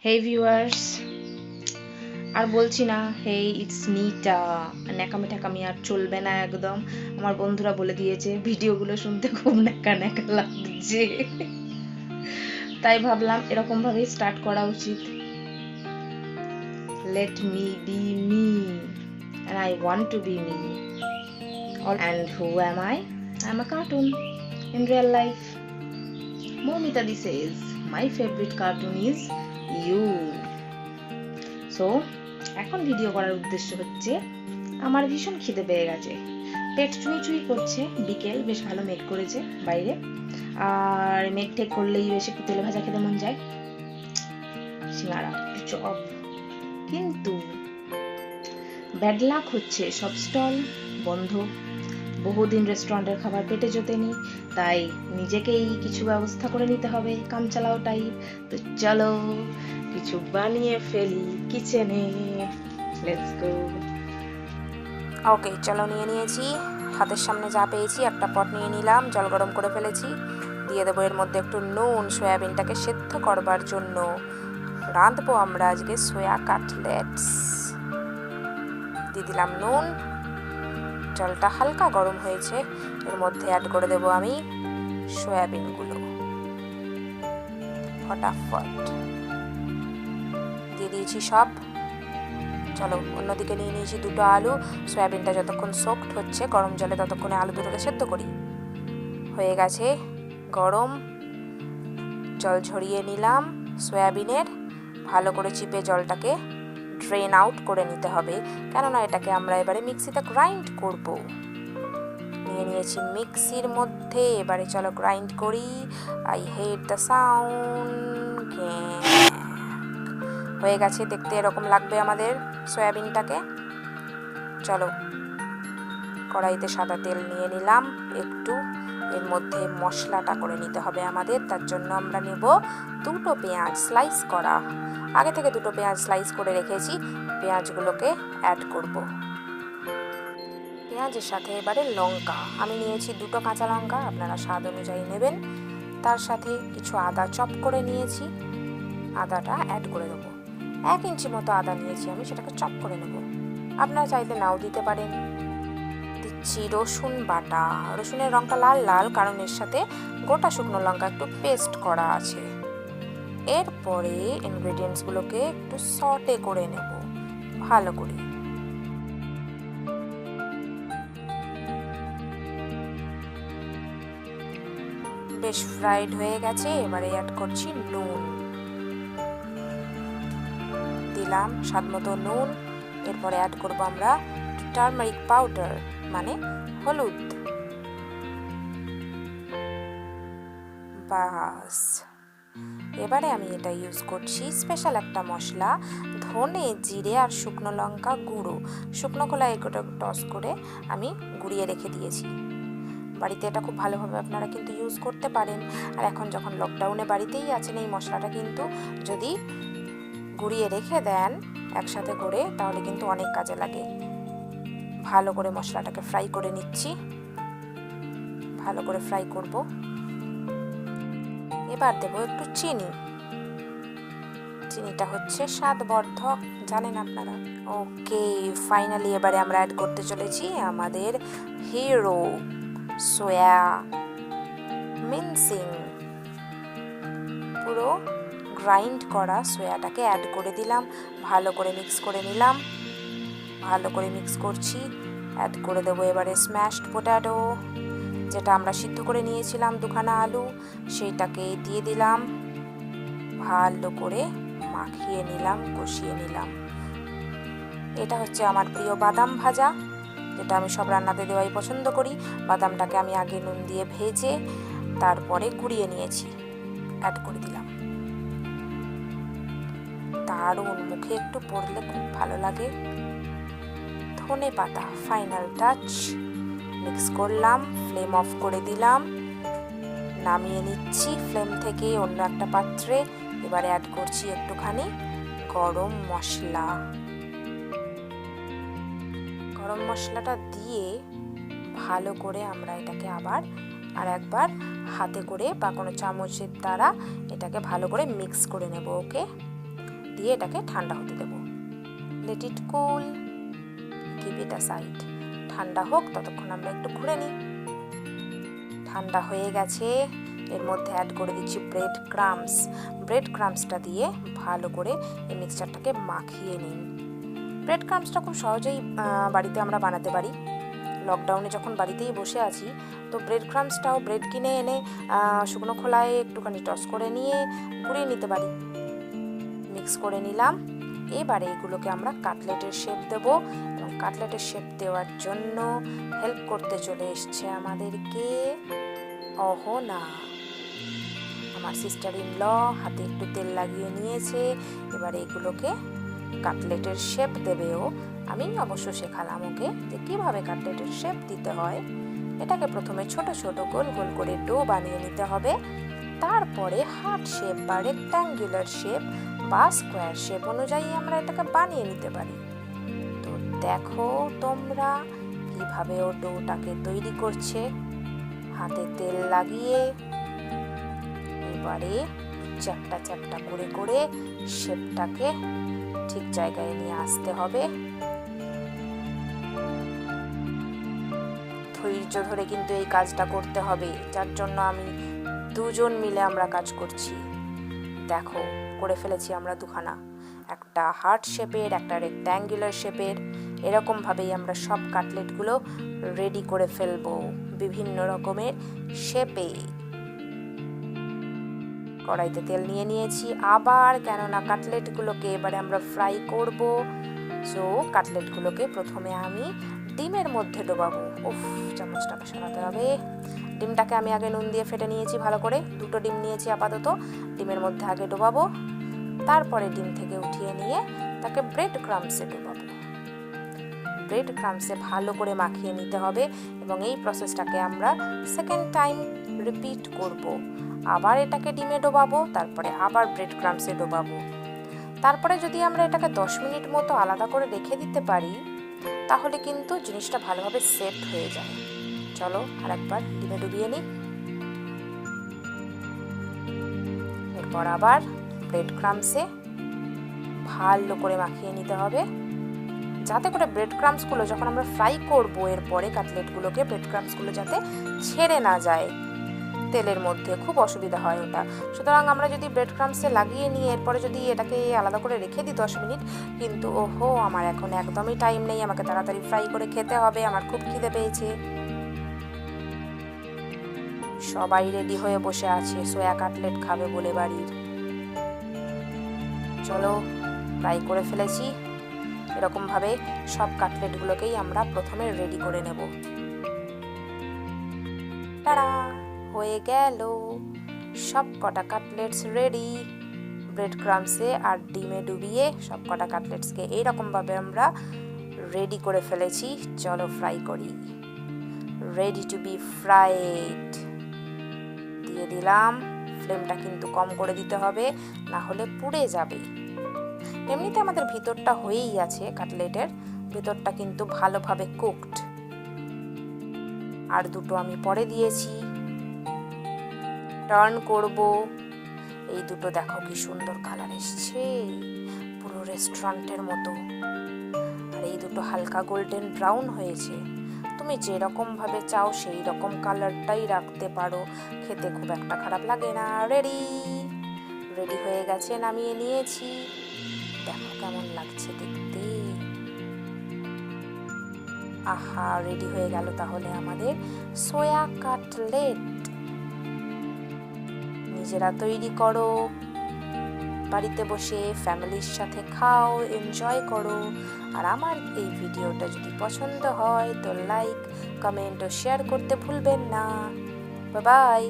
হেই viewers, আর বলছি না হেই it's মিটা, ন্যাকামি ঠ্যাকামি আর চলবে না একদম। আমার বন্ধুরা বলে দিয়েছে ভিডিওগুলো শুনতে খুব ন্যাকা ন্যাকা লাগছে, তাই ভাবলাম এরকম ভাবেই স্টার্ট করা উচিত। Let me B me and I want to be me. And who am I? I'm a cartoon in real life. Momita Di says my favorite cartoon is you. So এখন ভিডিও করার উদ্দেশ্য হচ্ছে, আমার ভীষণ খিদে পেয়ে গেছে, পেট চুই চুই করছে। বিকেল বেশ ভালো মেঘ করেছে বাইরে, আর মেঘ ঠেক করলেই বেশ একটু তেলে ভাজা খেতে মন যায়, সিঙ্গারা, একটু চপ। কিন্তু ব্যাড লাক হচ্ছে সব স্টল বন্ধ, বহুদিন রেস্টুরেন্টের খাবার পেটে জোটেনি, তাই নিজেকেই কিছু ব্যবস্থা করে নিতে হবে, কাম চালাও টাইপ। তো চলো কিছু বানিয়ে ফেলি কিচেনে, লেটস গো। ওকে, চলো নিয়ে নিয়েছি, হাতের সামনে যা পেয়েছি একটা পট নিয়ে নিলাম, জল গরম করে ফেলেছি, দিয়ে দেবো এর মধ্যে একটু নুন, সয়াবিনটাকে সেদ্ধ করবার জন্য। রাঁধবো আমরা আজকে সোয়া কাটলেটস। দিয়ে দিলাম নুন, জলটা হালকা গরম হয়েছে, এর মধ্যে অ্যাড করে দেবো আমি সয়াবিনগুলো। ফটাফট দিয়ে দিয়েছি সব। চলো অন্যদিকে নিয়ে নিয়েছি দুটো আলু, সয়াবিনটা যতক্ষণ সফট হচ্ছে গরম জলে ততক্ষণে আলু দুটোকে সেদ্ধ করি। হয়ে গেছে গরম, জল ঝরিয়ে নিলাম সয়াবিনের, ভালো করে চিপে জলটাকে ড্রেন আউট করে নিতে হবে, কেননা এটাকে আমরা এবারে মিক্সিতে গ্রাইন্ড করব। নিয়ে নিয়েছি মিক্সির মধ্যে, এবারে চলো গ্রাইন্ড করি। I hate the sound. হয়ে গেছে, দেখতে এরকম লাগবে আমাদের সয়াবিনটাকে। চলো কড়াইতে সাদা তেল নিয়ে নিলাম একটু, এর মধ্যে মশলাটা করে নিতে হবে আমাদের। তার জন্য আমরা নেব দুটো পেঁয়াজ স্লাইস করা, আগে থেকে দুটো পেঁয়াজ স্লাইস করে রেখেছি, পেঁয়াজগুলোকে অ্যাড করব। পেঁয়াজের সাথে এবারে লঙ্কা, আমি নিয়েছি দুটো কাঁচা লঙ্কা, আপনারা স্বাদ অনুযায়ী নেবেন। তার সাথে কিছু আদা চপ করে নিয়েছি, আদাটা অ্যাড করে দেবো। 1 ইঞ্চি মতো আদা নিয়েছি আমি, সেটাকে চপ করে নেব, আপনারা চাইলে নাও দিতে পারেন। দিচ্ছি রসুন বাটা, রসুনের রঙটা লাল লাল কারণ এর সাথে গোটা শুকনো লঙ্কা একটু পেস্ট করা আছে। এরপরে ইনগ্রেডিয়েন্টসগুলোকে একটু সটে করে নেব ভালো করে। বেশ ফ্রাইড হয়ে গেছে, এবারে অ্যাড করছি নুন, দিলাম স্বাদ মতো নুন। এরপরে অ্যাড করব আমরা টারমারিক পাউডার, মানে হলুদ। বাস, এবারে আমি এটা ইউজ করছি স্পেশাল একটা মশলা, ধনে জিরে আর শুকনো লঙ্কা গুঁড়ো, শুকনো খোলা এগুলো টস করে আমি গুঁড়িয়ে রেখে দিয়েছি। বাড়িতে এটা খুব ভালোভাবে আপনারা কিন্তু ইউজ করতে পারেন। আর এখন যখন লকডাউনে বাড়িতেই আছেন, এই মশলাটা কিন্তু যদি গুঁড়িয়ে রেখে দেন একসাথে করে, তাহলে কিন্তু অনেক কাজে লাগে। ভালো করে মশলাটাকে ফ্রাই করে নিচ্ছি, ভালো করে ফ্রাই করব। এবার দেবো একটু চিনি, চিনিটা হচ্ছে স্বাদবর্ধক, জানেন আপনারা। ওকে, ফাইনালি এবারে আমরা অ্যাড করতে চলেছি আমাদের হিরো সোয়া মিন্সিং, পুরো গ্রাইন্ড করা সোয়াটাকে অ্যাড করে দিলাম, ভালো করে মিক্স করে নিলাম, ভালো করে মিক্স করছি। অ্যাড করে দেবো এবারে স্ম্যাশড পটেটো, যেটা আমরা সিদ্ধ করে নিয়েছিলাম, দুখানা আলু, সেইটাকে দিয়ে দিলাম, ভালো করে মাখিয়ে নিলাম, কষিয়ে নিলাম। এটা হচ্ছে আমার প্রিয় বাদাম ভাজা, যেটা আমি সব রান্নাতে দেওয়াই পছন্দ করি। বাদামটাকে আমি আগে নুন দিয়ে ভেজে তারপরে গুঁড়িয়ে নিয়েছি, অ্যাড করে দিলাম। দারুণ, মুখে একটু পড়লে খুব ভালো লাগে। ধনে পাতা ফাইনাল টাচ, মিক্স করলাম, ফ্লেম অফ করে দিলাম, নামিয়ে নিচ্ছি ফ্লেম থেকে অন্য একটা পাত্রে। এবারে অ্যাড করছি একটুখানি গরম মশলা, গরম মশলাটা দিয়ে ভালো করে আমরা এটাকে আবার আর একবার হাতে করে বা কোনো চামচের দ্বারা এটাকে ভালো করে মিক্স করে নেব। ওকে, দিয়ে এটাকে ঠান্ডা হতে দেবো। Let it cool, keep it side. ঠান্ডা হোক, ততক্ষণ আমরা একটু ঘুরে নিই। ঠান্ডা হয়ে গেছে, এর মধ্যে অ্যাড করে দিচ্ছি ব্রেড ক্রাম্বস। ব্রেড ক্রাম্বসটা দিয়ে ভালো করে এই মিক্সচারটাকে মাখিয়ে নিন। ব্রেড ক্রাম্বসটা খুব সহজেই বাড়িতে আমরা বানাতে পারি। লকডাউনে যখন বাড়িতেই বসে আছি, তো ব্রেড ক্রাম্বসটাও ব্রেড কিনে এনে শুকনো খোলায় একটুখানি টস করে নিয়ে গুঁড়িয়ে নিতে পারি। মিক্স করে নিলাম। এবারে এগুলোকে আমরা কাটলেটের শেপ দেব, এবং কাটলেটের শেপ দেওয়ার জন্য হেল্প করতে চলে এসছে আমাদেরকে অহনা, আমার সিস্টার ইন ল। হাতে একটু তেল লাগিয়ে নিয়েছে। এবারে এগুলোকে কাটলেটের শেপ দেবেও। আমি অবশ্য শেখালাম ওকে যে কীভাবে কাটলেটের শেপ দিতে হয়। এটাকে প্রথমে ছোট ছোট গোল গোল করে ডো বানিয়ে নিতে হবে। তারপরে হার্ট শেপ বা রেক্ট্যাঙ্গুলার শেপ বা স্কোয়ার শেপ অনুযায়ী আমরা এটাকে বানিয়ে নিতে পারি। তো দেখো তোমরা কিভাবে ও ডোটাকে তৈরি করছে, হাতে তেল লাগিয়ে। এবারে চ্যাপটা চ্যাপটা করে করে শেপটাকে ঠিক জায়গায় নিয়ে আসতে হবে। ধৈর্য ধরে কিন্তু এই কাজটা করতে হবে, যার জন্য আমি দুজন মিলে আমরা কাজ করছি। দেখো করে ফেলেছি আমরা দুখানা, একটা হার্ট শেপের, একটা রেক্ট্যাঙ্গুলার শেপের। এরকমভাবেই আমরা সব কাটলেটগুলো রেডি করে ফেলবো বিভিন্ন রকমের শেপে। কড়াইতে তেল নিয়ে নিয়েছি আবার, কেননা কাটলেটগুলোকে এবারে আমরা ফ্রাই করব। সো কাটলেটগুলোকে প্রথমে আমি ডিমের মধ্যে ডোবাবো। উফ, চামচটাকে সরাতে হবে। ডিমটাকে আমি আগে নুন দিয়ে ফেটে নিয়েছি ভালো করে, 2টো ডিম নিয়েছি আপাতত। ডিমের মধ্যে আগে ডোবাবো, তারপরে ডিম থেকে উঠিয়ে নিয়ে তাকে ব্রেড ক্রাম্বসে ডোবাবো। ব্রেড ক্রাম্বসে ভালো করে মাখিয়ে নিতে হবে, এবং এই প্রসেসটাকে আমরা সেকেন্ড টাইম রিপিট করব। আবার এটাকে ডিমে ডোবাবো, তারপরে আবার ব্রেড ক্রাম্বসে ডোবাবো। তারপরে যদি আমরা এটাকে 10 মিনিট মতো আলাদা করে রেখে দিতে পারি, তাহলে কিন্তু জিনিসটা ভালোভাবে সেট হয়ে যায়। চলো আরেকবার ডিমে ডুবিয়ে নিই। এরপর আবার ব্রেড ক্রাম্বসে ভালো করে মাখিয়ে নিতে হবে, যাতে করে ব্রেড ক্রাম্বসগুলো যখন আমরা ফ্রাই করব এরপরে কাটলেটগুলোকে, ব্রেড ক্রাম্বসগুলো যাতে ছেড়ে না যায় তেলের মধ্যে, খুব অসুবিধা হয় ওটা। সুতরাং আমরা যদি ব্রেড ক্রাম্বসে লাগিয়ে নিয়ে এরপরে যদি এটাকে আলাদা করে রেখে দিই 10 মিনিট, কিন্তু ওহো আমার এখন একদমই টাইম নেই, আমাকে তাড়াতাড়ি ফ্রাই করে খেতে হবে, আমার খুব খিদে পেয়েছে। সবাই রেডি হয়ে বসে আছে সোয়া কাটলেট খাবে বলে বাড়ির। চলো ফ্রাই করে ফেলেছি। এরকমভাবে সব কাটলেটগুলোকেই আমরা প্রথমে রেডি করে নেব। টাড়া, হয়ে গেল সব কটা কাটলেটস রেডি। ব্রেড ক্রাম্বসে আর ডিমে ডুবিয়ে সব কটা কাটলেটসকে এইরকমভাবে আমরা রেডি করে ফেলেছি। চলো ফ্রাই করি। রেডি টু বি ফ্রাইড দিয়ে দিলাম। ফ্লেমটা কিন্তু কম করে দিতে হবে, না হলে পুড়ে যাবে। এমনিতে আমাদের ভিতরটা হয়েই আছে, কাটলেটের ভিতরটা কিন্তু ভালোভাবে কুকড। আর দুটো আমি পরে দিয়েছি, টার্ন করব। এই দুটো দেখো কি সুন্দর কালার এসছে, পুরো রেস্টুরেন্টের মতো। আর এই দুটো হালকা গোল্ডেন ব্রাউন হয়েছে। তুমি যেরকম ভাবে চাও সেই রকম কালারটাই রাখতে পারো, খেতে খুব একটা খারাপ লাগে না। রেডি রেডি হয়ে গেছে, নামিয়ে নিয়েছি। দেখো কেমন লাগছে দেখতে। আহা, রেডি হয়ে গেল তাহলে আমাদের সোয়া কাটলেট। নিজেরা তৈরি করো, বাড়িতে বসে ফ্যামিলির সাথে খাও, এনজয় করো। আর আমার এই ভিডিওটা যদি পছন্দ হয় তো লাইক, কমেন্ট ও শেয়ার করতে ভুলবেন না। Bye bye.